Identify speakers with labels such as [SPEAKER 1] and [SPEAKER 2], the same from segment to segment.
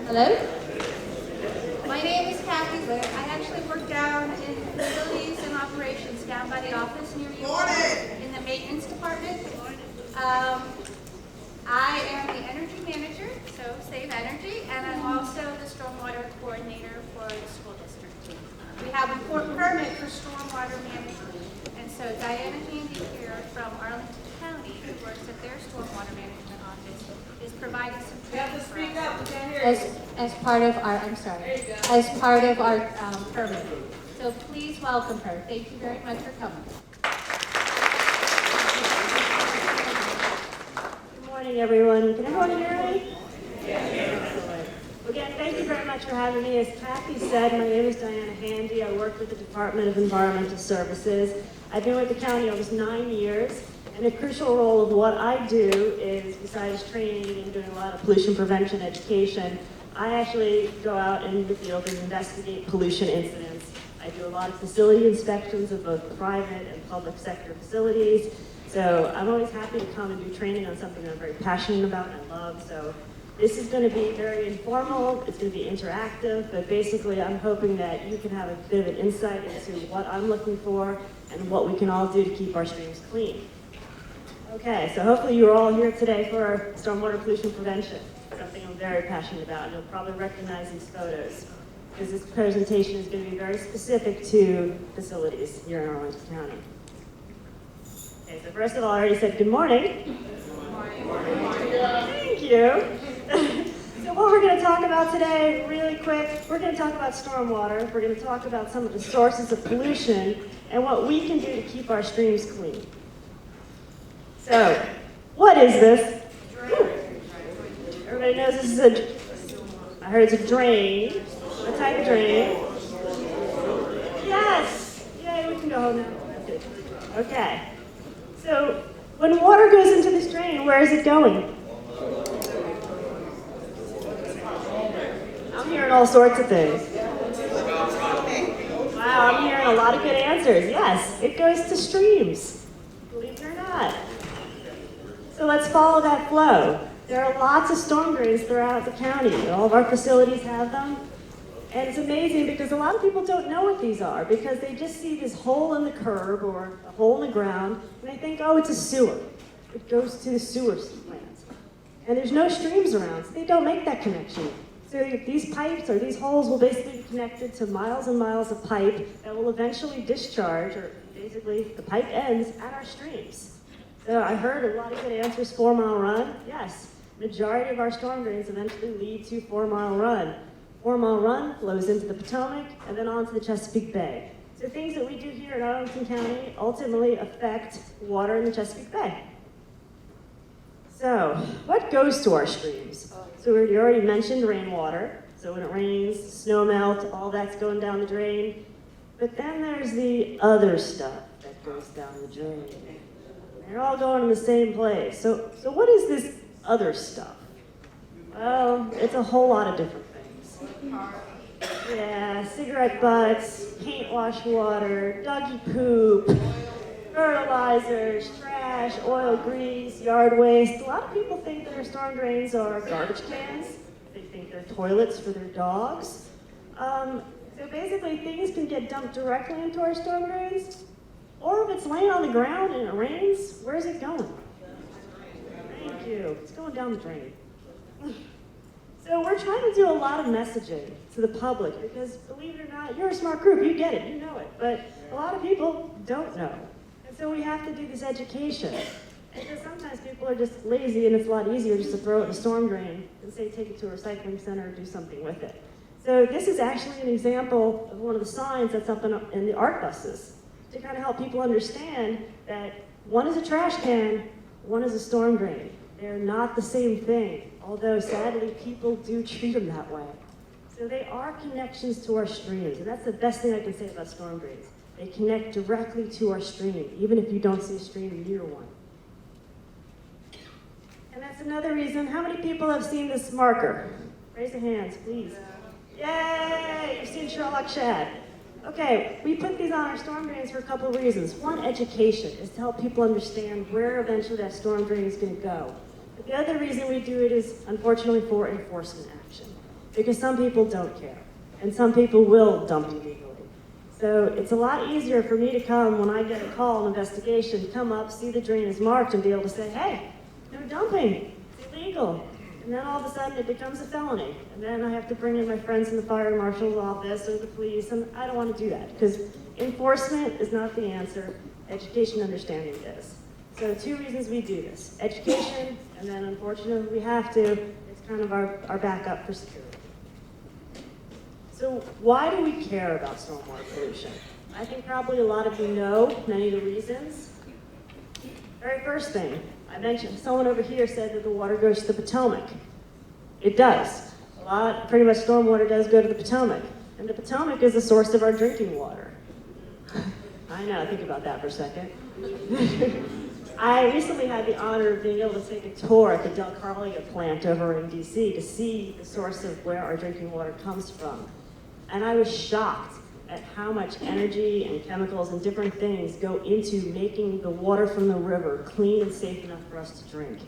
[SPEAKER 1] Hello? My name is Kathy Litt. I actually work down in facilities and operations down by the office near you in the maintenance department. I am the energy manager, so save energy, and I'm also the stormwater coordinator for the school district. We have a permit for stormwater management, and so Diana Handy here from Arlington County, who works at their stormwater management office, is providing some training. You have to speak up, we can't hear you. As part of our, I'm sorry, as part of our permit. So please welcome her. Thank you very much for coming.
[SPEAKER 2] Good morning, everyone. Can everyone hear me? Excellent. Again, thank you very much for having me. As Kathy said, my name is Diana Handy. I work with the Department of Environmental Services. I've been with the county almost 9 years, and a crucial role of what I do is, besides training and doing a lot of pollution prevention education, I actually go out in the field and investigate pollution incidents. I do a lot of facility inspections of both private and public sector facilities. So I'm always happy to come and do training on something that I'm very passionate about and I love. So this is going to be very informal, it's going to be interactive, but basically I'm hoping that you can have a bit of an insight into what I'm looking for and what we can all do to keep our streams clean. Okay, so hopefully you're all here today for stormwater pollution prevention, something I'm very passionate about, and you'll probably recognize these photos, because this presentation is going to be very specific to facilities here in Arlington County. Okay, so first of all, I already said good morning. Good morning. Thank you. So what we're going to talk about today, really quick, we're going to talk about stormwater. We're going to talk about some of the sources of pollution and what we can do to keep our streams clean. So, what is this? Everybody knows this is I heard it's a drain. What type of drain? Yes! Yay, we can go home now. Okay. So, when water goes into this drain, where is it going? I'm hearing all sorts of things. Wow, I'm hearing a lot of good answers. Yes, it goes to streams. Believe it or not. So let's follow that flow. There are lots of storm drains throughout the county. All of our facilities have them. And it's amazing because a lot of people don't know what these are because they just see this hole in the curb or a hole in the ground and they think, oh, it's a sewer. It goes to the sewer plant. And there's no streams around, so they don't make that connection. So these pipes or these holes will basically be connected to miles and miles of pipe that will eventually discharge, or basically the pipe ends at our streams. So I heard a lot of good answers, 4 Mile Run. Yes, majority of our storm drains eventually lead to 4 Mile Run. 4 Mile Run flows into the Potomac and then onto the Chesapeake Bay. So things that we do here in Arlington County ultimately affect water in the Chesapeake Bay. So what goes to our streams? So we already mentioned rainwater. So when it rains, snow melt, all that's going down the drain. But then there's the other stuff that goes down the drain. They're all going in the same place. So what is this other stuff? Well, it's a whole lot of different things. Yeah, cigarette butts, paint wash water, doggy poop, fertilizers, trash, oil, grease, yard waste. A lot of people think that our storm drains are garbage cans. They think they're toilets for their dogs. So basically, things can get dumped directly into our storm drains. Or if it's laying on the ground and it rains, where's it going? Thank you. It's going down the drain. So we're trying to do a lot of messaging to the public because, believe it or not, you're a smart group. You get it. You know it. But a lot of people don't know. And so we have to do this education. Because sometimes people are just lazy and it's a lot easier just to throw it in a storm drain and say take it to a recycling center or do something with it. So this is actually an example of one of the signs that's up in the art buses to kind of help people understand that one is a trash can, one is a storm drain. They're not the same thing, although sadly people do treat them that way. So they are connections to our streams, and that's the best thing I can say about storm drains. They connect directly to our stream, even if you don't see a stream near one. And that's another reason. How many people have seen this marker? Raise your hands, please. Yay! You've seen Sherlock Shad. Okay, we put these on our storm drains for a couple of reasons. One, education is to help people understand where eventually that storm drain is going to go. But the other reason we do it is, unfortunately, for enforcement action. because some people don't care, and some people will dump illegally. So it's a lot easier for me to come when I get a call, an investigation, come up, see the drain is marked, and be able to say, hey, they're dumping, it's illegal. And then all of a sudden it becomes a felony. And then I have to bring in my friends in the fire marshal's office or the police, and I don't want to do that, because enforcement is not the answer, education understanding is. So 2 reasons we do this: education, and then unfortunately we have to, it's kind of our backup for security. So why do we care about stormwater pollution? I think probably a lot of you know many of the reasons. Very first thing, I mentioned, someone over here said that the water goes to the Potomac. It does. Pretty much stormwater does go to the Potomac. And the Potomac is the source of our drinking water. I know, think about that for a second. I recently had the honor of being able to take a tour at the Del Carlia plant over in DC to see the source of where our drinking water comes from. And I was shocked at how much energy and chemicals and different things go into making the water from the river clean and safe enough for us to drink.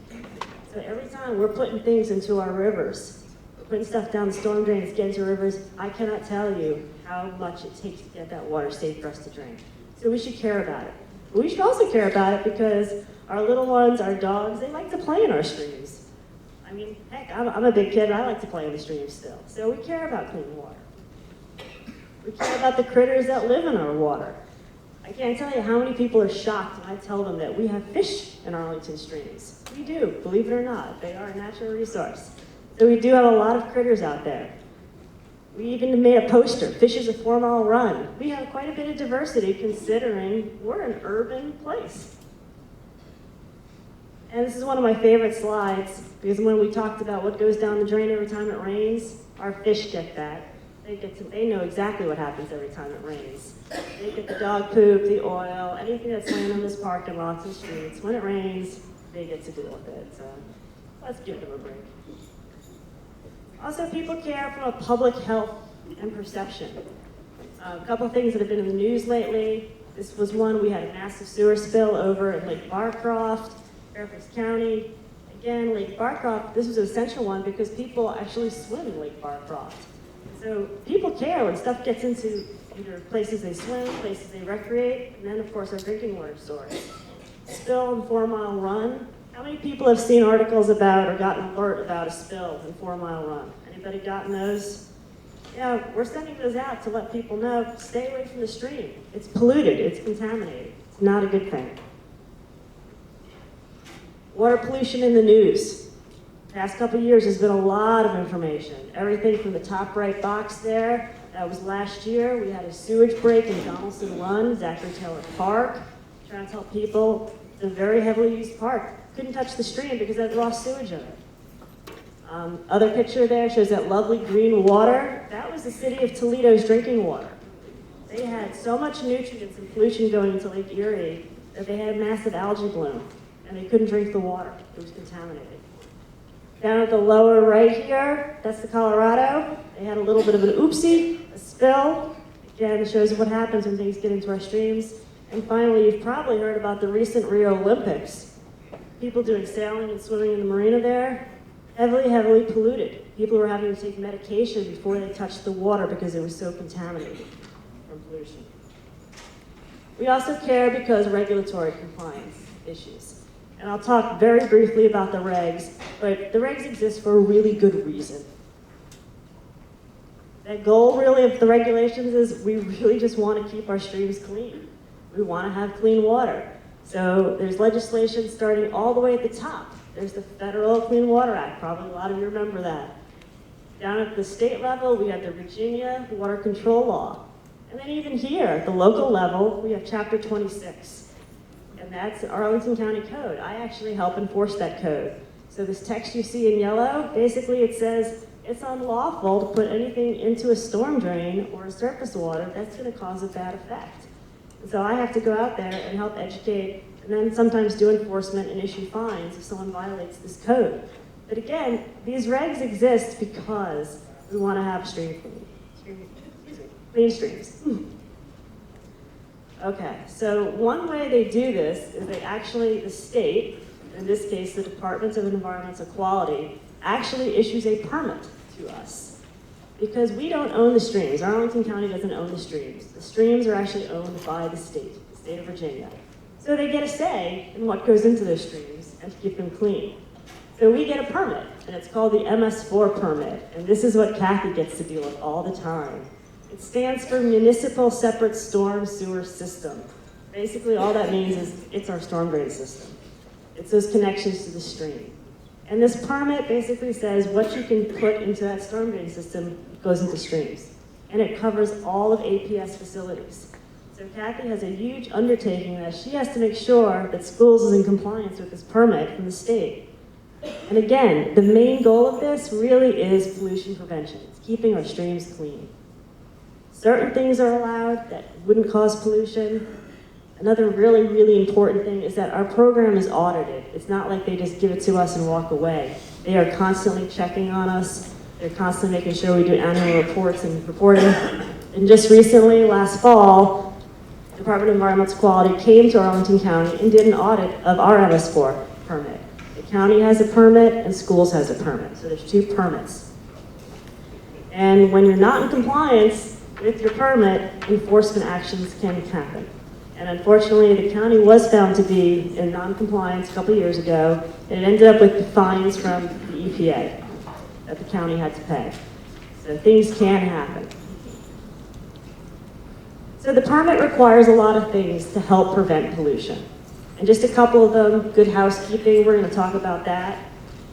[SPEAKER 2] So every time we're putting things into our rivers, putting stuff down the storm drains, get into rivers, I cannot tell you how much it takes to get that water safe for us to drink. So we should care about it. But we should also care about it because our little ones, our dogs, they like to play in our streams. I mean, heck, I'm a big kid and I like to play in the streams still. So we care about clean water. We care about the critters that live in our water. I can't tell you how many people are shocked when I tell them that we have fish in Arlington streams. We do, believe it or not. They are a natural resource. So we do have a lot of critters out there. We even made a poster, Fish is a 4-mile run. We have quite a bit of diversity considering we're an urban place. And this is one of my favorite slides because when we talked about what goes down the drain every time it rains, our fish get that. They know exactly what happens every time it rains. They get the dog poop, the oil, anything that's laying on this parking lots and streets. When it rains, they get to deal with it. So let's give them a break. Also, people care from a public health and perception. A couple of things that have been in the news lately. This was one, we had a massive sewer spill over at Lake Barcroft, Fairfax County. Again, Lake Barcroft, this was an essential one because people actually swim in Lake Barcroft. So people care when stuff gets into either places they swim, places they recreate, and then of course our drinking water source. Spill and 4-mile run. How many people have seen articles about or gotten an alert about a spill and 4-mile run? Anybody gotten those? Yeah, we're sending those out to let people know, stay away from the stream. It's polluted, it's contaminated. It's not a good thing. Water pollution in the news. Past couple of years, there's been a lot of information. Everything from the top right box there, that was last year. We had a sewage break in Donaldson Run, Zachary Taylor Park. Trying to tell people it's a very heavily used park. Couldn't touch the stream because it had raw sewage in it. Other picture there shows that lovely green water. That was the city of Toledo's drinking water. They had so much nutrients and pollution going into Lake Erie that they had a massive algae bloom, and they couldn't drink the water. It was contaminated. Down at the lower right here, that's the Colorado. They had a little bit of an oopsie, a spill. Again, it shows what happens when things get into our streams. And finally, you've probably heard about the recent Rio Olympics. People doing sailing and swimming in the marina there, heavily, heavily polluted. People were having to take medication before they touched the water because it was so contaminated from pollution. We also care because regulatory compliance issues. And I'll talk very briefly about the regs, but the regs exist for a really good reason. The goal really of the regulations is we really just want to keep our streams clean. We want to have clean water. So there's legislation starting all the way at the top. There's the Federal Clean Water Act, probably a lot of you remember that. Down at the state level, we have the Virginia Water Control Law. And then even here, at the local level, we have Chapter 26. And that's Arlington County Code. I actually help enforce that code. So this text you see in yellow, basically it says it's unlawful to put anything into a storm drain or a surface water that's going to cause a bad effect. And so I have to go out there and help educate and then sometimes do enforcement and issue fines if someone violates this code. But again, these regs exist because we want to have clean streams. Okay, so one way they do this is the state, in this case the Department of Environmental Quality, actually issues a permit to us. because we don't own the streams. Arlington County doesn't own the streams. The streams are actually owned by the state of Virginia. So they get a say in what goes into those streams and to keep them clean. So we get a permit, and it's called the MS4 permit, and this is what Kathy gets to deal with all the time. It stands for Municipal Separate Storm Sewer System. Basically, all that means is it's our storm drain system. It's those connections to the stream. And this permit basically says what you can put into that storm drain system goes into streams. And it covers all of APS facilities. So Kathy has a huge undertaking that she has to make sure that schools is in compliance with this permit from the state. And again, the main goal of this really is pollution prevention. It's keeping our streams clean. Certain things are allowed that wouldn't cause pollution. Another really, really important thing is that our program is audited. It's not like they just give it to us and walk away. They are constantly checking on us. They're constantly making sure we do annual reports and reporting. And just recently, last fall, the Department of Environmental Quality came to Arlington County and did an audit of our MS4 permit. The county has a permit and schools has a permit. So there's two permits. And when you're not in compliance with your permit, enforcement actions can happen. And unfortunately, the county was found to be in non-compliance a couple years ago, and it ended up with fines from the EPA that the county had to pay. So things can happen. So the permit requires a lot of things to help prevent pollution. And just a couple of them, good housekeeping, we're going to talk about that.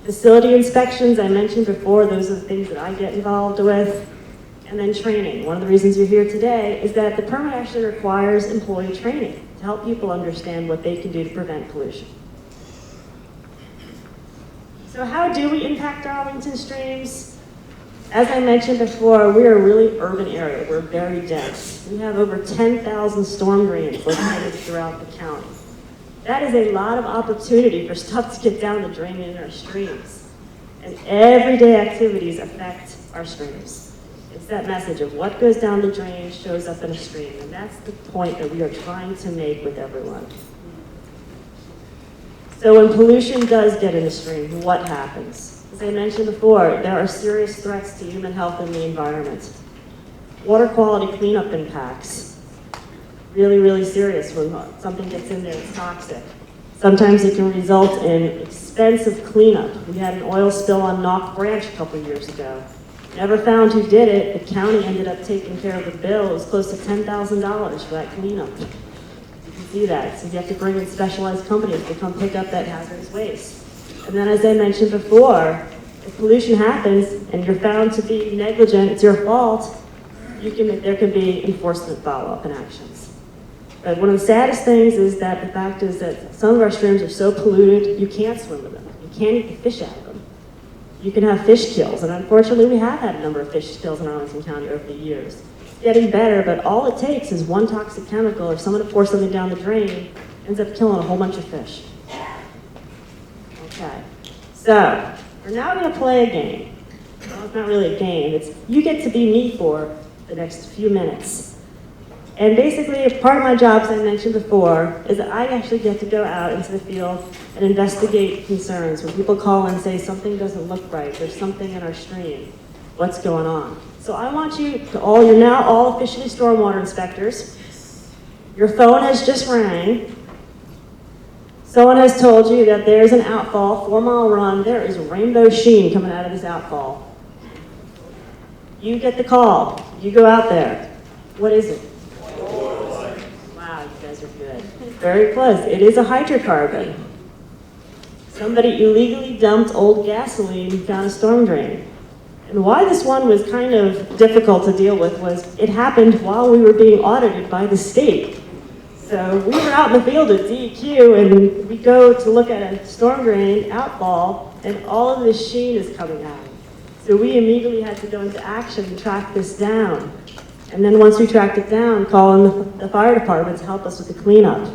[SPEAKER 2] Facility inspections, I mentioned before, those are the things that I get involved with. And then training. One of the reasons you're here today is that the permit actually requires employee training to help people understand what they can do to prevent pollution. So how do we impact Arlington streams? As I mentioned before, we are a really urban area. We're very dense. We have over 10,000 storm drains located throughout the county. That is a lot of opportunity for stuff to get down the drain in our streams. And everyday activities affect our streams. It's that message of what goes down the drain shows up in a stream, and that's the point that we are trying to make with everyone. So when pollution does get in the stream, what happens? As I mentioned before, there are serious threats to human health and the environment. Water quality cleanup impacts. Really, really serious when something gets in there that's toxic. Sometimes it can result in expensive cleanup. We had an oil spill on Knock Branch a couple years ago. Never found who did it. The county ended up taking care of the bill. It was close to $10,000 for that cleanup. You can see that. So you have to bring in specialized companies to come pick up that hazardous waste. And then as I mentioned before, if pollution happens and you're found to be negligent, it's your fault, there can be enforcement follow-up and actions. But one of the saddest things is that the fact is that some of our streams are so polluted, you can't swim with them. You can't eat the fish out of them. You can have fish kills, and unfortunately we have had a number of fish kills in Arlington County over the years. It's getting better, but all it takes is one toxic chemical or someone to pour something down the drain, ends up killing a whole bunch of fish. Okay, so we're now going to play a game. Well, it's not really a game. It's you get to be me for the next few minutes. And basically, part of my job, as I mentioned before, is that I actually get to go out into the field and investigate concerns. When people call and say something doesn't look right, there's something in our stream, what's going on? So I want you to you're now all officially stormwater inspectors. Your phone has just rang. Someone has told you that there's an outfall, 4-mile run, there is rainbow sheen coming out of this outfall. You get the call, you go out there. What is it? Wow, you guys are good. Very close. It is a hydrocarbon. Somebody illegally dumped old gasoline down a storm drain. And why this one was kind of difficult to deal with was it happened while we were being audited by the state. So we were out in the field at DEQ and we go to look at a storm drain outfall and all of this sheen is coming out. So we immediately had to go into action and track this down. And then once we tracked it down, call in the fire department to help us with the cleanup.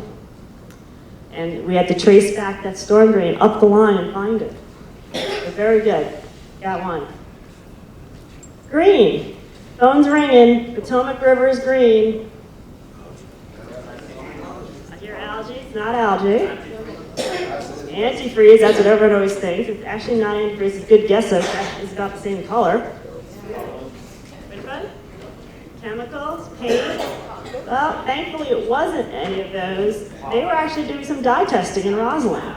[SPEAKER 2] And we had to trace back that storm drain up the line and find it. So very good. Got one. Green. Phone's ringing. Potomac River is green. I hear algae. It's not algae. Antifreeze, that's what everyone always thinks. It's actually not antifreeze. It's a good guess though. It's about the same color. chemicals, paint. Well, thankfully it wasn't any of those. They were actually doing some dye testing in Roslyn.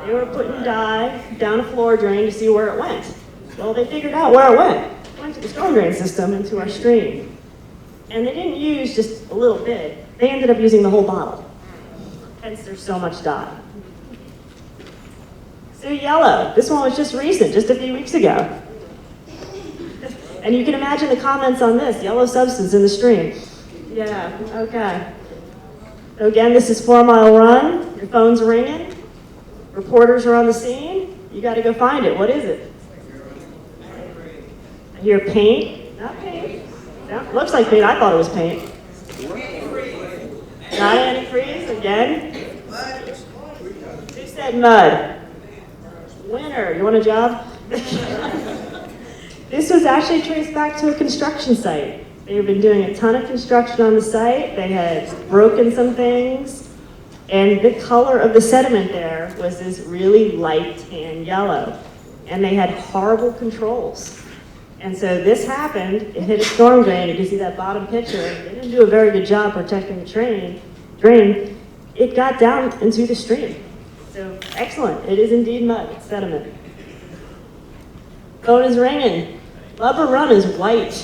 [SPEAKER 2] They were putting dye down a floor drain to see where it went. Well, they figured out where it went. It went to the storm drain system into our stream. And they didn't use just a little bit. They ended up using the whole bottle. Hence there's so much dye. So yellow, this one was just recent, just a few weeks ago. And you can imagine the comments on this, yellow substance in the stream. Yeah, okay. So again, this is 4 Mile Run, your phone's ringing, reporters are on the scene, you gotta go find it, what is it? I hear paint, not paint. No, looks like paint, I thought it was paint. Not antifreeze, again. Who said mud? Winner, you want a job? This was actually traced back to a construction site. They've been doing a ton of construction on the site. They had broken some things, and the color of the sediment there was this really light tan yellow. And they had horrible controls. And so this happened, it hit a storm drain. You can see that bottom picture. They didn't do a very good job protecting the drain. It got down into the stream. So excellent, it is indeed mud, it's sediment. Phone is ringing. Lubber Run is white.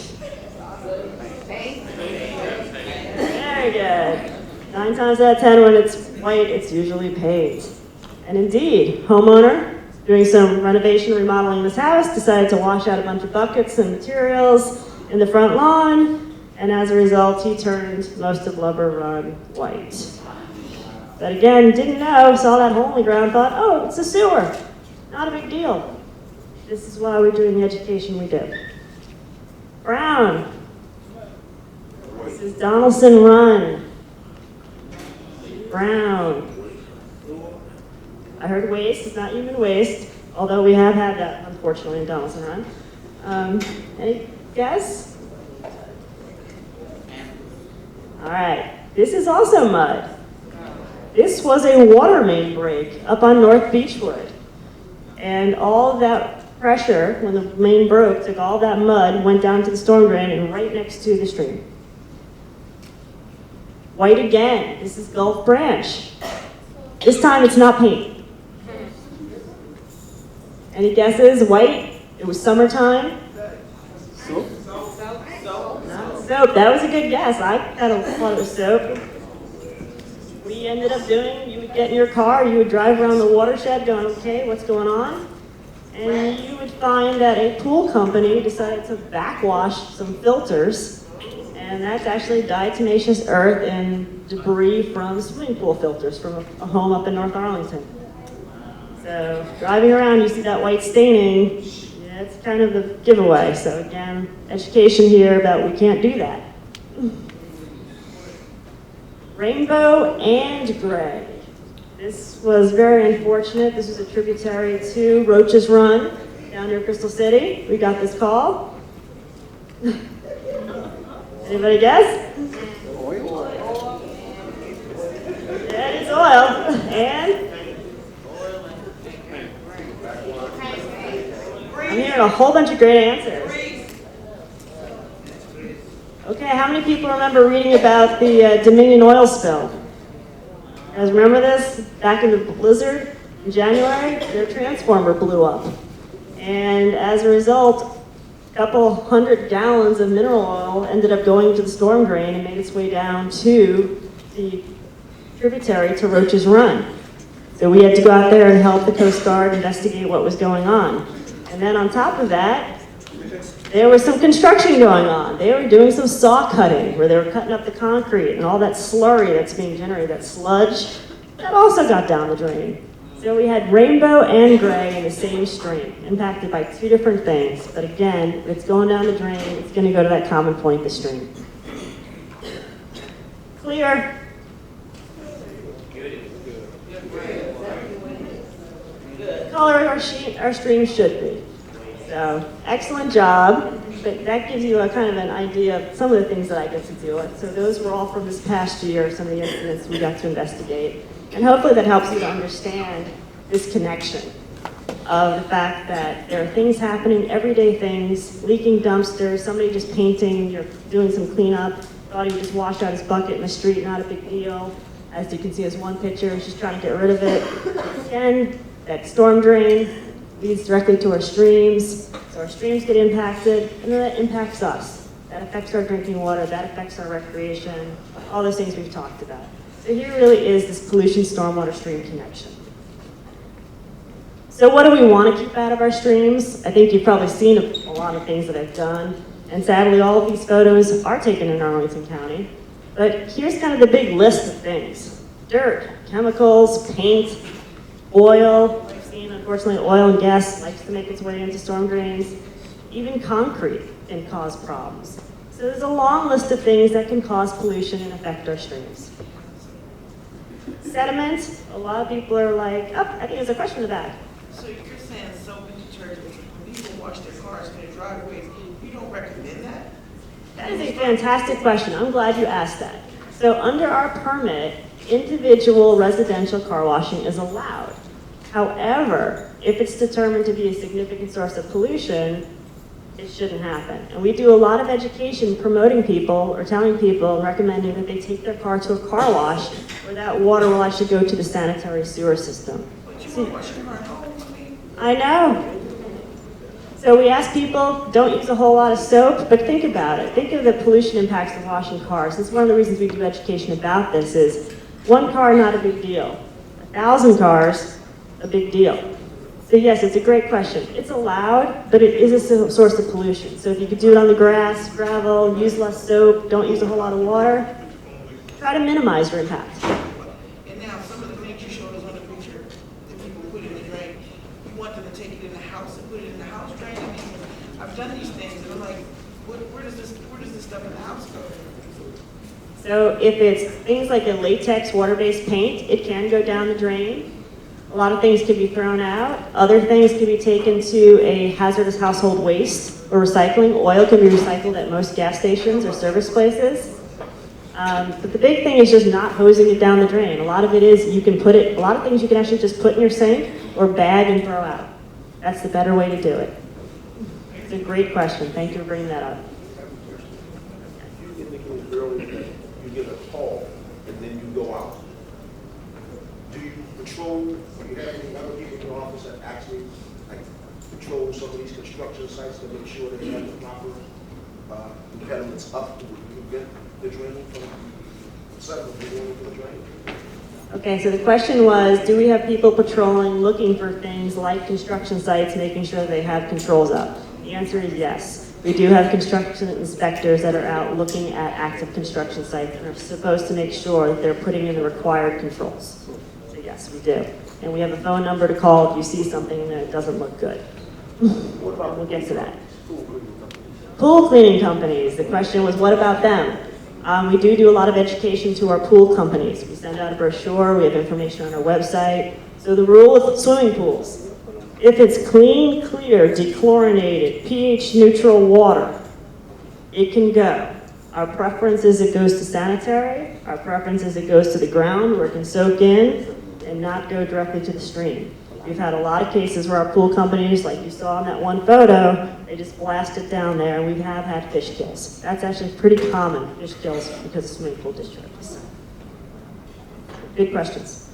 [SPEAKER 2] Very good. 9 times out of 10 when it's white, it's usually paint. And indeed, homeowner doing some renovation remodeling in his house decided to wash out a bunch of buckets and materials in the front lawn, and as a result, he turned most of Lubber Run white. But again, didn't know, saw that hole in the ground, thought, oh, it's a sewer. Not a big deal. This is why we're doing the education we do. Brown. This is Donaldson Run. Brown. I heard waste, it's not human waste, although we have had that, unfortunately, in Donaldson Run. Any guess? All right, this is also mud. This was a water main break up on North Beechwood. And all of that pressure, when the main broke, took all that mud, went down to the storm drain and right next to the stream. White again, this is Gulf Branch. This time it's not paint. Any guesses? White, it was summertime. Soap? Not soap, that was a good guess. I kind of thought it was soap. We ended up doing, you would get in your car, you would drive around the watershed going, okay, what's going on? And you would find that a pool company decided to backwash some filters, and that's actually diatomaceous earth and debris from swimming pool filters from a home up in North Arlington. So driving around, you see that white staining, yeah, it's kind of the giveaway. So again, education here about we can't do that. Rainbow and gray. This was very unfortunate. This was a tributary to Roach's Run down near Crystal City. We got this call. Anybody guess? Oil. Yeah, it's oil. And? I'm hearing a whole bunch of great answers. Okay, how many people remember reading about the Dominion oil spill? You guys remember this? Back in the blizzard in January, their transformer blew up. And as a result, a couple 100 gallons of mineral oil ended up going to the storm drain and made its way down to the tributary to Roach's Run. So we had to go out there and help the Coast Guard investigate what was going on. And then on top of that, there was some construction going on. They were doing some saw cutting where they were cutting up the concrete and all that slurry that's being generated, that sludge, that also got down the drain. So we had rainbow and gray in the same stream, impacted by two different things. But again, if it's going down the drain, it's going to go to that common point, the stream. Clear. The color of our stream should be. So, excellent job, but that gives you a kind of an idea of some of the things that I get to do. So those were all from this past year, some of the incidents we got to investigate. And hopefully that helps you to understand this connection. of the fact that there are things happening, everyday things, leaking dumpsters, somebody just painting, you're doing some cleanup, thought he would just wash out his bucket in the street, not a big deal. As you can see, there's one picture, she's trying to get rid of it. Again, that storm drain leads directly to our streams, so our streams get impacted, and then that impacts us. That affects our drinking water, that affects our recreation, all those things we've talked about. So here really is this pollution stormwater stream connection. So what do we want to keep out of our streams? I think you've probably seen a lot of things that I've done, and sadly all of these photos are taken in Arlington County. But here's kind of the big list of things. Dirt, chemicals, paint, oil. We've seen, unfortunately, oil and gas likes to make its way into storm drains. Even concrete can cause problems. So there's a long list of things that can cause pollution and affect our streams. Sediment, a lot of people are like, oh, I think there's a question in the back.
[SPEAKER 3] So you're saying soap and detergent, when people wash their cars in their driveways, you don't recommend that?
[SPEAKER 2] That is a fantastic question. I'm glad you asked that. So under our permit, individual residential car washing is allowed. However, if it's determined to be a significant source of pollution, it shouldn't happen. And we do a lot of education promoting people or telling people and recommending that they take their car to a car wash where that water will actually go to the sanitary sewer system.
[SPEAKER 3] But you won't wash your car at home, I mean.
[SPEAKER 2] I know. So we ask people, don't use a whole lot of soap, but think about it. Think of the pollution impacts of washing cars. That's one of the reasons we do education about this is one car, not a big deal. 1,000 cars, a big deal. So yes, it's a great question. It's allowed, but it is a source of pollution. So if you could do it on the grass, gravel, use less soap, don't use a whole lot of water, try to minimize your impact.
[SPEAKER 3] And now, some of the things you showed us on the picture that people put in the drain, you want them to take it in the house and put it in the house drain? I mean, I've done these things, and I'm like, where does this stuff in the house go?
[SPEAKER 2] So if it's things like a latex water-based paint, it can go down the drain. A lot of things can be thrown out. Other things can be taken to a hazardous household waste or recycling. Oil can be recycled at most gas stations or service places. But the big thing is just not hosing it down the drain. A lot of it is a lot of things you can actually just put in your sink or bag and throw out. That's the better way to do it. It's a great question. Thank you for bringing that up.
[SPEAKER 4] You indicated earlier that you get a call and then you go out. Do you patrol, do you have any other people in your office that actually patrol some of these construction sites to make sure that they have the proper impediments up to prevent the draining from settling from the drain?
[SPEAKER 2] Okay, so the question was, do we have people patrolling, looking for things like construction sites, making sure they have controls up? The answer is yes. We do have construction inspectors that are out looking at active construction sites and are supposed to make sure that they're putting in the required controls. So yes, we do. And we have a phone number to call if you see something that doesn't look good.
[SPEAKER 4] What about
[SPEAKER 2] We'll get to that.
[SPEAKER 4] pool cleaning companies?
[SPEAKER 2] Pool cleaning companies, the question was, what about them? We do a lot of education to our pool companies. We send out a brochure, we have information on our website. So the rule with swimming pools, if it's clean, clear, dechlorinated, pH neutral water, it can go. Our preference is it goes to sanitary. Our preference is it goes to the ground where it can soak in and not go directly to the stream. We've had a lot of cases where our pool companies, like you saw in that one photo, they just blast it down there, and we have had fish kills. That's actually pretty common, fish kills because of swimming pool discharges. Good questions.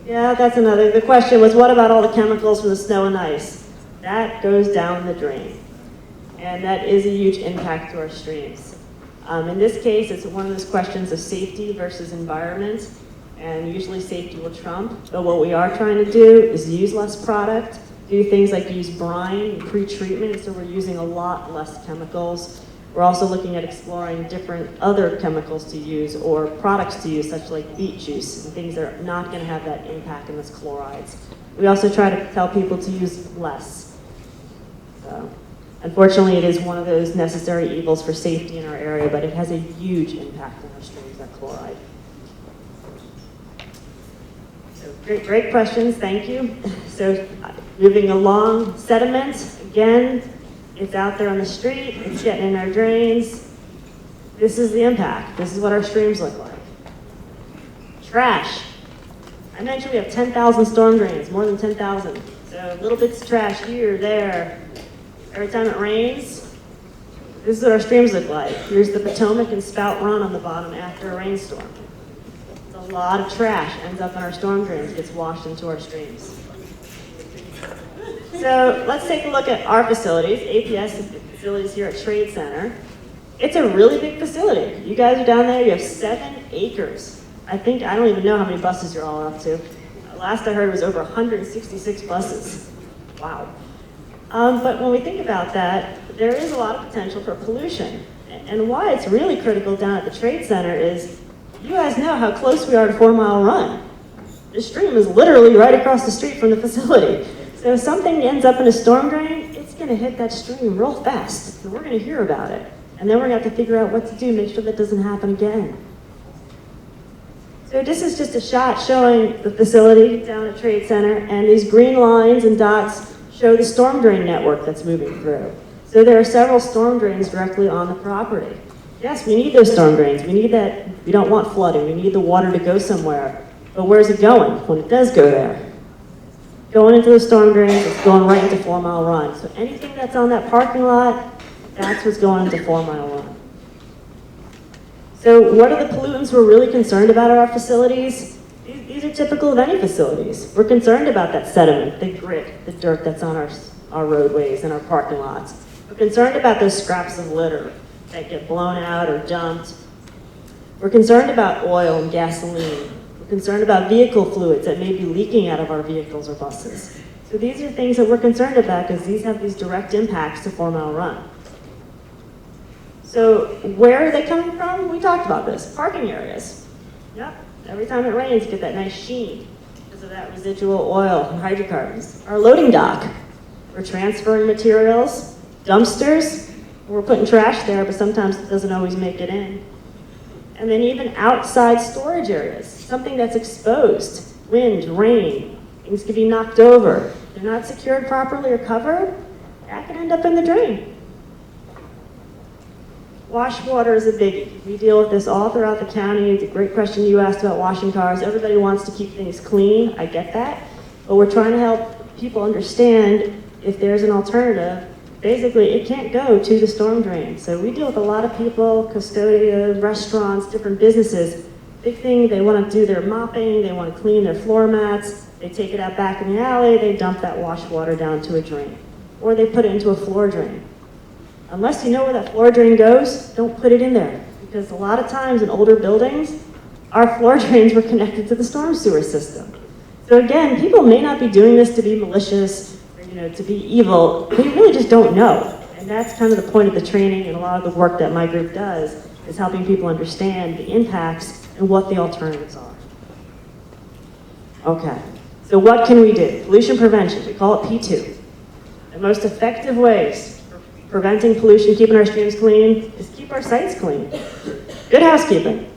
[SPEAKER 2] Yeah, that's another. The question was, what about all the chemicals from the snow and ice? That goes down the drain, and that is a huge impact to our streams. In this case, it's one of those questions of safety versus environment, and usually safety will trump. But what we are trying to do is use less product, do things like use brine and pre-treatment, so we're using a lot less chemicals. We're also looking at exploring different other chemicals to use or products to use, such like beet juice and things that are not going to have that impact in those chlorides. We also try to tell people to use less. So, unfortunately, it is one of those necessary evils for safety in our area, but it has a huge impact on our streams, that chloride. So great questions, thank you. So moving along, sediment, again, it's out there on the street, it's getting in our drains. This is the impact. This is what our streams look like. Trash. I mentioned we have 10,000 storm drains, more than 10,000. So little bits of trash here, there. Every time it rains, this is what our streams look like. Here's the Potomac and Spout Run on the bottom after a rainstorm. A lot of trash ends up in our storm drains, gets washed into our streams. So let's take a look at our facilities. APS is the facilities here at Trade Center. It's a really big facility. You guys are down there, you have 7 acres. I don't even know how many buses you're all up to. Last I heard it was over 166 buses. Wow. But when we think about that, there is a lot of potential for pollution. And why it's really critical down at the Trade Center is, you guys know how close we are to 4 Mile Run. The stream is literally right across the street from the facility. So if something ends up in a storm drain, it's going to hit that stream real fast. And we're going to hear about it. And then we're going to have to figure out what to do, make sure that doesn't happen again. So this is just a shot showing the facility down at Trade Center, and these green lines and dots show the storm drain network that's moving through. So there are several storm drains directly on the property. Yes, we need those storm drains. We need that. We don't want flooding. We need the water to go somewhere. But where's it going when it does go there? Going into the storm drains, it's going right into 4 Mile Run. So anything that's on that parking lot, that's what's going into 4 Mile Run. So what are the pollutants we're really concerned about at our facilities? These are typical of any facilities. We're concerned about that sediment, the grit, the dirt that's on our roadways and our parking lots. We're concerned about those scraps of litter that get blown out or dumped. We're concerned about oil and gasoline. We're concerned about vehicle fluids that may be leaking out of our vehicles or buses. So these are things that we're concerned about because these have these direct impacts to 4 Mile Run. So where are they coming from? We talked about this, parking areas. Yep, every time it rains, you get that nice sheen because of that residual oil and hydrocarbons. Our loading dock, we're transferring materials, dumpsters, we're putting trash there, but sometimes it doesn't always make it in. And then even outside storage areas, something that's exposed, wind, rain, things can be knocked over. They're not secured properly or covered, that can end up in the drain. Wash water is a biggie. We deal with this all throughout the county. It's a great question you asked about washing cars. Everybody wants to keep things clean. I get that. But we're trying to help people understand if there's an alternative. Basically, it can't go to the storm drain. So we deal with a lot of people, custodians, restaurants, different businesses. Big thing, they want to do their mopping, they want to clean their floor mats, they take it out back in the alley, they dump that wash water down to a drain. Or they put it into a floor drain. Unless you know where that floor drain goes, don't put it in there. Because a lot of times in older buildings, our floor drains were connected to the storm sewer system. So again, people may not be doing this to be malicious, or, to be evil. They really just don't know. And that's kind of the point of the training and a lot of the work that my group does, is helping people understand the impacts and what the alternatives are. Okay, so what can we do? Pollution prevention, we call it P2. The most effective ways preventing pollution, keeping our streams clean, is keep our sites clean. Good housekeeping,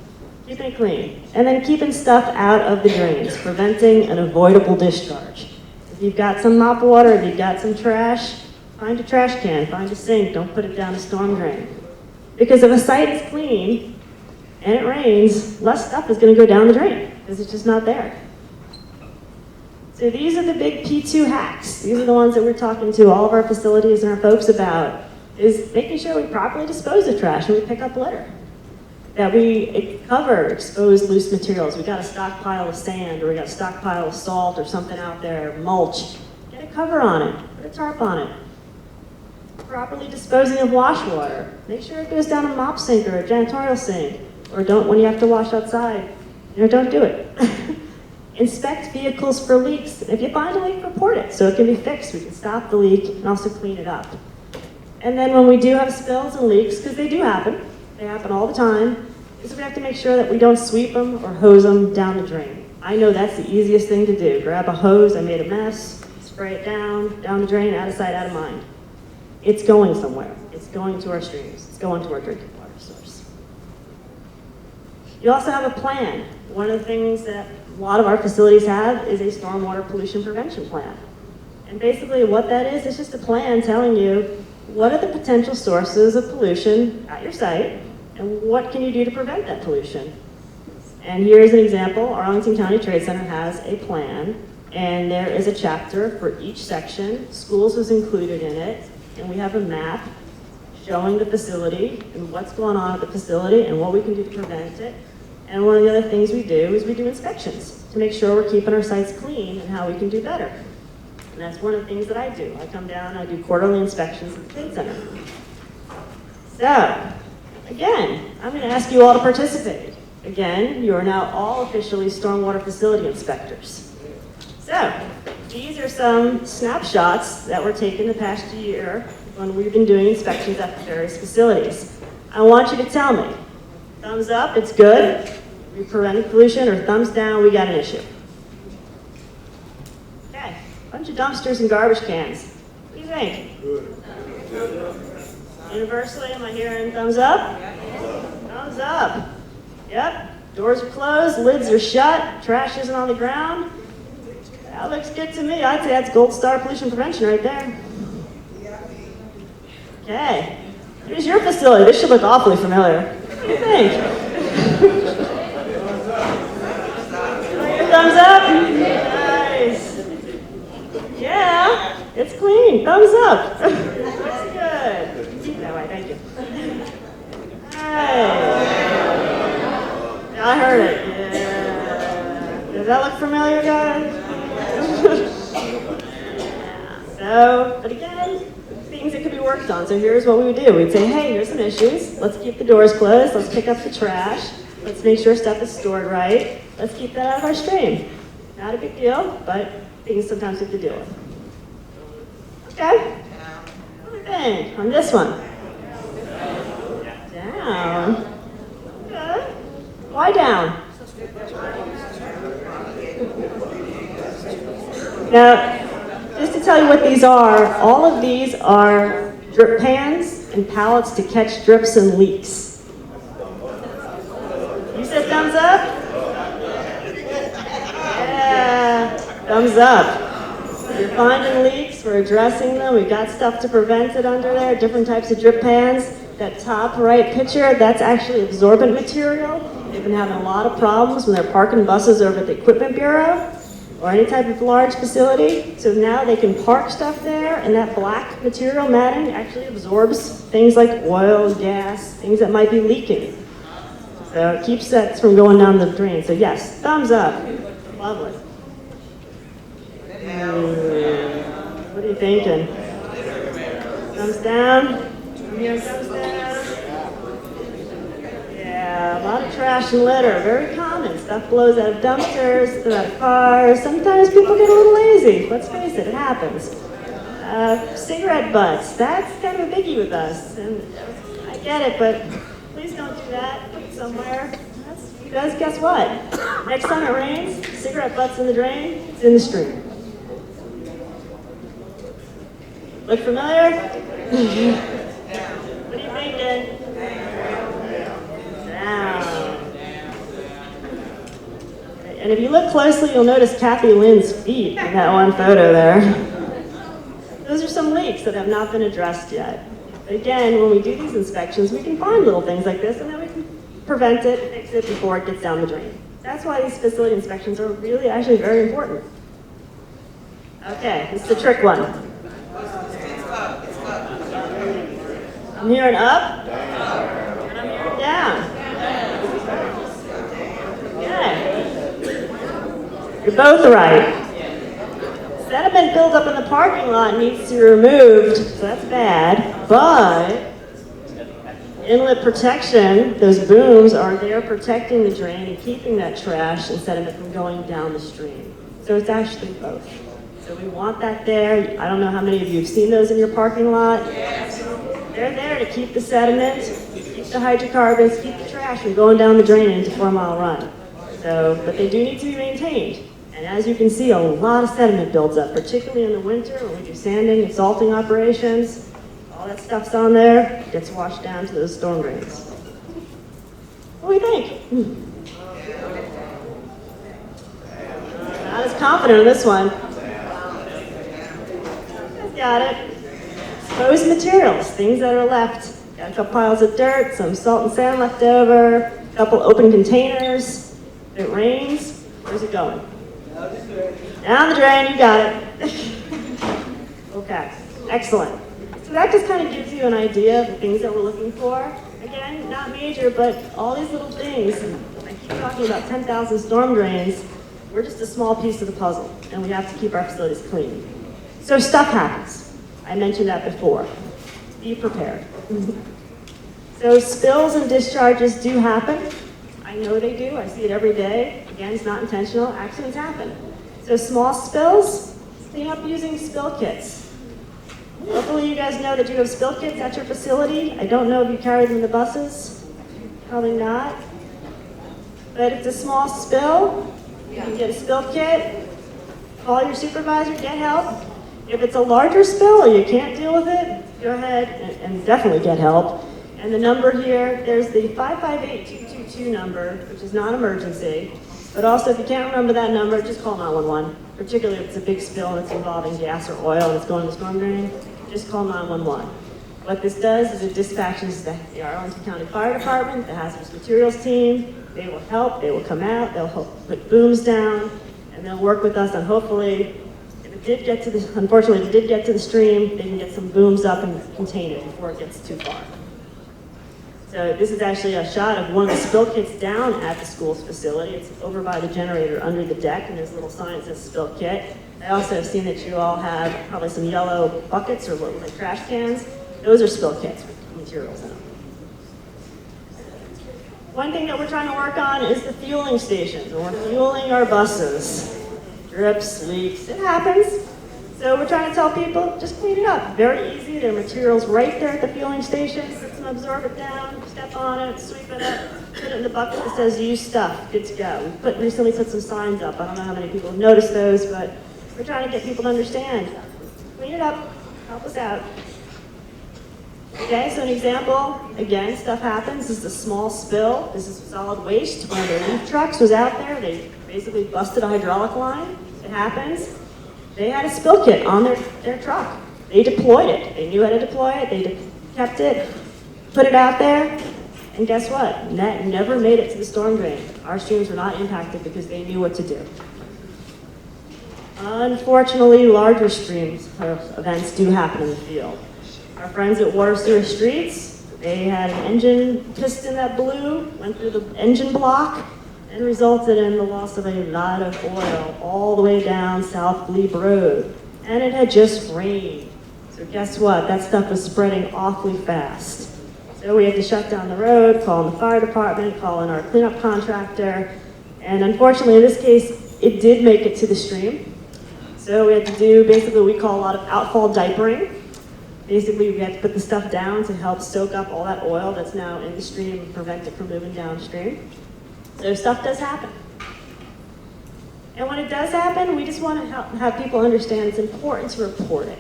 [SPEAKER 2] keeping it clean. And then keeping stuff out of the drains, preventing an avoidable discharge. If you've got some mop water, if you've got some trash, find a trash can, find a sink, don't put it down a storm drain. Because if a site is clean and it rains, less stuff is going to go down the drain because it's just not there. So these are the big P2 hacks. These are the ones that we're talking to all of our facilities and our folks about, is making sure we properly dispose of trash and we pick up litter. That we cover exposed loose materials. We got a stockpile of sand, or we got a stockpile of salt or something out there, mulch. Get a cover on it, put a tarp on it. Properly disposing of wash water. Make sure it goes down a mop sink or a janitorial sink. Or don't, when you have to wash outside, don't do it. Inspect vehicles for leaks. If you find a leak, report it so it can be fixed. We can stop the leak and also clean it up. And then when we do have spills and leaks, because they do happen, they happen all the time, is we have to make sure that we don't sweep them or hose them down the drain. I know that's the easiest thing to do. Grab a hose, I made a mess, spray it down the drain, out of sight, out of mind. It's going somewhere. It's going to our streams. It's going to our drinking water source. You also have a plan. One of the things that a lot of our facilities have is a stormwater pollution prevention plan. And basically what that is just a plan telling you what are the potential sources of pollution at your site And what can you do to prevent that pollution? And here's an example. Arlington County Trade Center has a plan, and there is a chapter for each section. Schools is included in it, and we have a map showing the facility and what's going on at the facility and what we can do to prevent it. And one of the other things we do is we do inspections to make sure we're keeping our sites clean and how we can do better. And that's one of the things that I do. I come down, I do quarterly inspections at the Trade Center. So, again, I'm going to ask you all to participate. Again, you are now all officially stormwater facility inspectors. So, these are some snapshots that were taken the past year when we've been doing inspections at the various facilities. I want you to tell me, thumbs up, it's good, we prevented pollution, or thumbs down, we got an issue. Okay, bunch of dumpsters and garbage cans. What do you think? Good. Universally, am I hearing thumbs up? Thumbs up. Yep, doors are closed, lids are shut, trash isn't on the ground. That looks good to me. I'd say that's gold star pollution prevention right there. Okay, here's your facility. This should look awfully familiar. What do you think? Thumbs up? Nice. Yeah, it's clean. Thumbs up. Looks good. Keep that way, thank you. Hey. I heard it. Yeah. Does that look familiar, guys? So, but again, things that could be worked on. So here's what we would do. We'd say, hey, here's some issues. Let's keep the doors closed. Let's pick up the trash. Let's make sure stuff is stored right. Let's keep that out of our stream. Not a big deal, but things sometimes we have to deal with. Okay. What do you think on this one? Down. Okay. Why down? Now, just to tell you what these are, all of these are drip pans and pallets to catch drips and leaks. You said thumbs up? Yeah, thumbs up. You're finding leaks, we're addressing them, we've got stuff to prevent it under there, different types of drip pans. That top right picture, that's actually absorbent material. They've been having a lot of problems when they're parking buses over at the Equipment Bureau or any type of large facility. So now they can park stuff there, and that black material matting actually absorbs things like oil, gas, things that might be leaking. So it keeps that from going down the drain. So yes, thumbs up. Lovely. What are you thinking? Thumbs down? Thumbs down? Yeah, a lot of trash and litter, very common. Stuff blows out of dumpsters, out of cars. Sometimes people get a little lazy. Let's face it, it happens. Cigarette butts, that's kind of a biggie with us. And I get it, but please don't do that. Put it somewhere. Because guess what? Next time it rains, cigarette butts in the drain, it's in the stream. Look familiar? What are you thinking? And if you look closely, you'll notice Kathy Lynn's feet in that one photo there. Those are some leaks that have not been addressed yet. But again, when we do these inspections, we can find little things like this, and then we can prevent it, fix it before it gets down the drain. That's why these facility inspections are really actually very important. Okay, this is the trick one. I'm hearing up, and I'm hearing down. You're both right. Sediment buildup in the parking lot needs to be removed, so that's bad, but inlet protection, those booms are there protecting the drain and keeping that trash and sediment from going down the stream. So it's actually both. So we want that there. I don't know how many of you have seen those in your parking lot. They're there to keep the sediment, keep the hydrocarbons, keep the trash from going down the drain into 4 Mile Run. So, but they do need to be maintained. And as you can see, a lot of sediment builds up, particularly in the winter when we do sanding and salting operations. All that stuff's on there, gets washed down to those storm drains. What do you think? Not as confident on this one. You guys got it. Exposed materials, things that are left Got a couple piles of dirt, some salt and sand left over, a couple open containers. If it rains, where's it going? Down the drain, you got it. Okay, excellent. So that just kind of gives you an idea of the things that we're looking for. Again, not major, but all these little things. I keep talking about 10,000 storm drains. We're just a small piece of the puzzle, and we have to keep our facilities clean. So stuff happens. I mentioned that before. Be prepared. So spills and discharges do happen. I know they do. I see it every day. Again, it's not intentional. Accidents happen. So small spills, clean up using spill kits. Hopefully you guys know that you have spill kits at your facility. I don't know if you carry them in the buses. Probably not. But if it's a small spill, you can get a spill kit, call your supervisor, get help. If it's a larger spill or you can't deal with it, go ahead and definitely get help. And the number here, there's the 558-222 number, which is non-emergency. But also, if you can't remember that number, just call 911. Particularly if it's a big spill and it's involving gas or oil and it's going to the storm drain, just call 911. What this does is it dispatches the Arlington County Fire Department, the hazardous materials team. They will help, they will come out, they'll help put booms down, and they'll work with us on hopefully, if it did get to the, unfortunately, if it did get to the stream, they can get some booms up and contain it before it gets too far. So this is actually a shot of one of the spill kits down at the school's facility. It's over by the generator under the deck, and there's a little sign that says spill kit. I also have seen that you all have probably some yellow buckets or what like trash cans. Those are spill kits with materials in them. One thing that we're trying to work on is the fueling stations. When we're fueling our buses, drips, leaks, it happens. So we're trying to tell people, just clean it up. Very easy. There are materials right there at the fueling station. Absorb it down, step on it, sweep it up, put it in the bucket that says use stuff, good to go. We recently put some signs up. I don't know how many people have noticed those, but we're trying to get people to understand. Clean it up, help us out. Okay, so an example, again, stuff happens. This is a small spill. This is solid waste. One of their leaf trucks was out there. They basically busted a hydraulic line. It happens. They had a spill kit on their truck. They deployed it. They knew how to deploy it. They kept it. Put it out there, and guess what? That never made it to the storm drain. Our streams were not impacted because they knew what to do. Unfortunately, larger streams or events do happen in the field. Our friends at Water Sewer Streets, they had an engine piston that blew, went through the engine block, and resulted in the loss of a lot of oil all the way down South Glebe Road. And it had just rained. So guess what? That stuff was spreading awfully fast. So we had to shut down the road, call in the fire department, call in our cleanup contractor, and unfortunately in this case, it did make it to the stream. So we had to do basically what we call a lot of outfall diapering. Basically we had to put the stuff down to help soak up all that oil that's now in the stream and prevent it from moving downstream. So stuff does happen. And when it does happen, we just want to have people understand it's important to report it.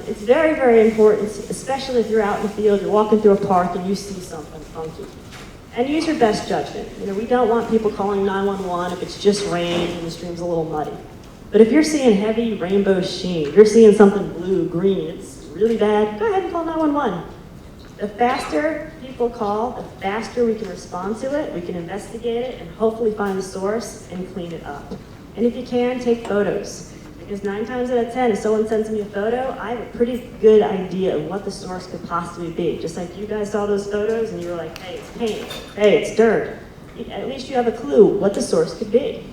[SPEAKER 2] It's very, very important, especially if you're out in the field, you're walking through a park and you see something funky. And use your best judgment. You know, we don't want people calling 911 if it's just rain and the stream's a little muddy. But if you're seeing heavy rainbow sheen, if you're seeing something blue, green, it's really bad, go ahead and call 911. The faster people call, the faster we can respond to it, we can investigate it, and hopefully find the source and clean it up. And if you can, take photos. Because 9 times out of 10, if someone sends me a photo, I have a pretty good idea of what the source could possibly be. Just like you guys saw those photos and you were like, hey, it's paint, hey, it's dirt. At least you have a clue what the source could be.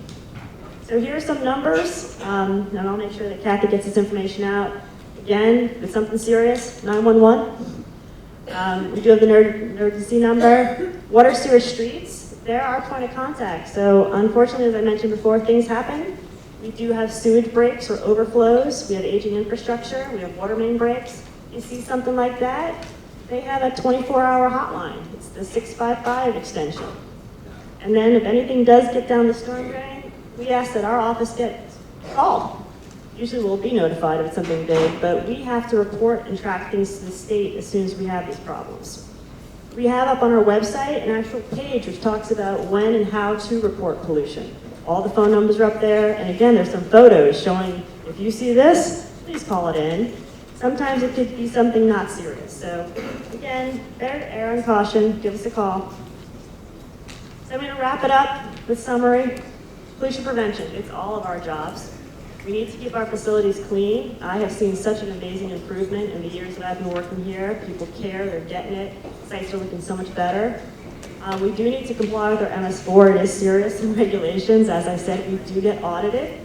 [SPEAKER 2] So here are some numbers, and I'll make sure that Kathy gets this information out. Again, if it's something serious, 911. We do have the emergency number. Water, sewer, streets, they're our point of contact. So unfortunately, as I mentioned before, things happen. We do have sewage breaks or overflows. We have aging infrastructure. We have water main breaks. You see something like that, they have a 24-hour hotline. It's the 655 extension. And then if anything does get down the storm drain, we ask that our office get called. Usually we'll be notified if it's something big, but we have to report and track things to the state as soon as we have these problems. We have up on our website an actual page which talks about when and how to report pollution. All the phone numbers are up there, and again, there's some photos showing if you see this, please call it in. Sometimes it could be something not serious. So again, better to err on caution, give us a call. So I'm going to wrap it up with summary. Pollution prevention, it's all of our jobs. We need to keep our facilities clean. I have seen such an amazing improvement in the years that I've been working here. People care, they're getting it. Sites are looking so much better. We do need to comply with our MS4. It is serious in regulations. As I said, we do get audited.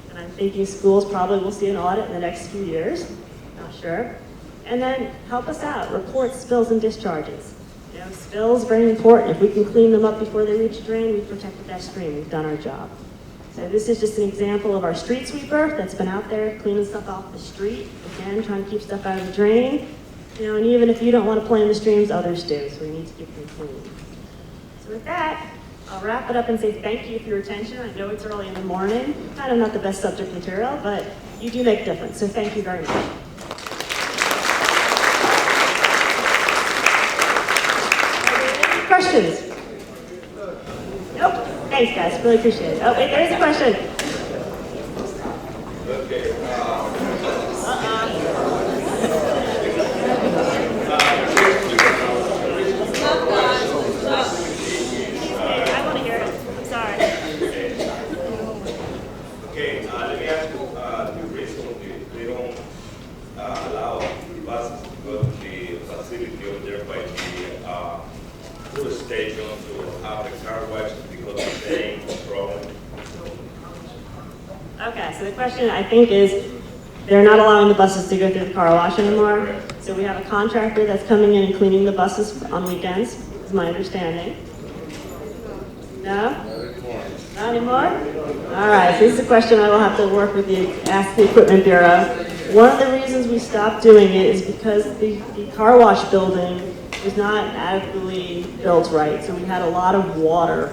[SPEAKER 2] And I'm thinking schools probably will see an audit in the next few years. Not sure. And then help us out. Report spills and discharges. You know, spills, very important. If we can clean them up before they reach a drain, we've protected that stream. We've done our job. So this is just an example of our street sweeper that's been out there cleaning stuff off the street. Again, trying to keep stuff out of the drain. You know, and even if you don't want to play in the streams, others do. So we need to keep them clean. So with that, I'll wrap it up and say thank you for your attention. I know it's early in the morning. Kind of not the best subject material, but you do make a difference. So thank you very much. Any questions? Nope. Thanks, guys. Really appreciate it. Oh, wait, there is a question.
[SPEAKER 5] Okay.
[SPEAKER 2] I want to hear it. I'm sorry.
[SPEAKER 5] Okay, let me ask you, the reason they don't allow buses to go to the facility over there by the food station to have the car wash because of the same problem?
[SPEAKER 2] Okay, so the question I think is, they're not allowing the buses to go through the car wash anymore. So we have a contractor that's coming in and cleaning the buses on weekends, is my understanding. No? Not anymore? All right, so this is a question I will have to work with ask the Equipment Bureau. One of the reasons we stopped doing it is because the car wash building was not adequately built right. So we had a lot of water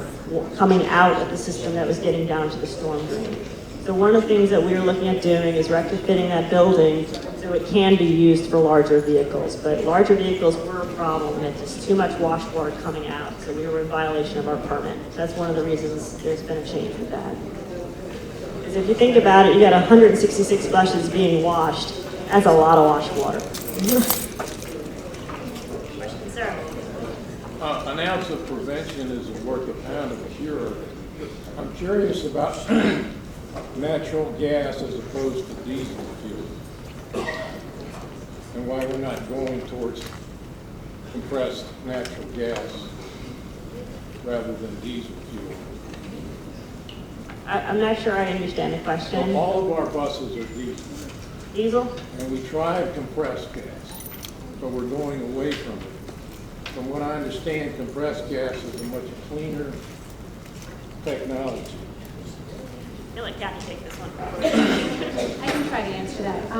[SPEAKER 2] coming out of the system that was getting down to the storm drain. So one of the things that we were looking at doing is retrofitting that building so it can be used for larger vehicles. But larger vehicles were a problem. It's just too much wash water coming out. So we were in violation of our permit. That's one of the reasons there's been a change with that. Because if you think about it, you got 166 buses being washed. That's a lot of wash water. Question, sir?
[SPEAKER 6] An ounce of prevention is worth a pound of cure. I'm curious about natural gas as opposed to diesel fuel, and why we're not going towards compressed natural gas rather than diesel fuel.
[SPEAKER 2] I'm not sure I understand the question.
[SPEAKER 6] All of our buses are diesel,
[SPEAKER 2] Diesel?
[SPEAKER 6] and we tried compressed gas, but we're going away from it. From what I understand, compressed gas is a much cleaner technology.
[SPEAKER 2] I feel like Kathy take this one.
[SPEAKER 1] I can try to answer that.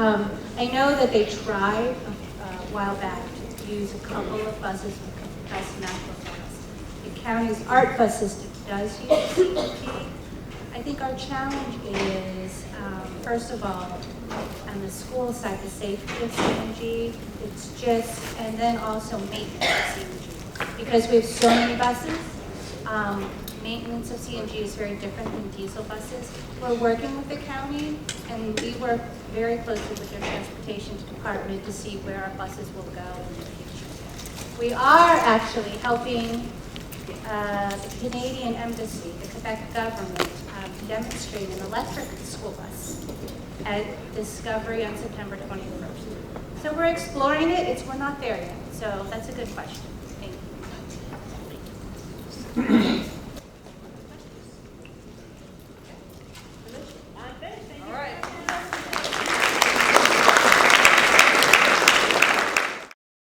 [SPEAKER 1] I know that they tried a while back to use a couple of buses with compressed natural gas. The county's ART bus system does use CNG. I think our challenge is, first of all, on the school side, the safety of CNG. It's just, and then also maintenance of CNG. Because we have so many buses, maintenance of CNG is very different than diesel buses. We're working with the county, and we work very closely with their transportation department to see where our buses will go in the future. We are actually helping the Canadian Embassy, the Quebec government, demonstrate an electric school bus at Discovery on September 21st. So we're exploring it. We're not there yet, so that's a good question.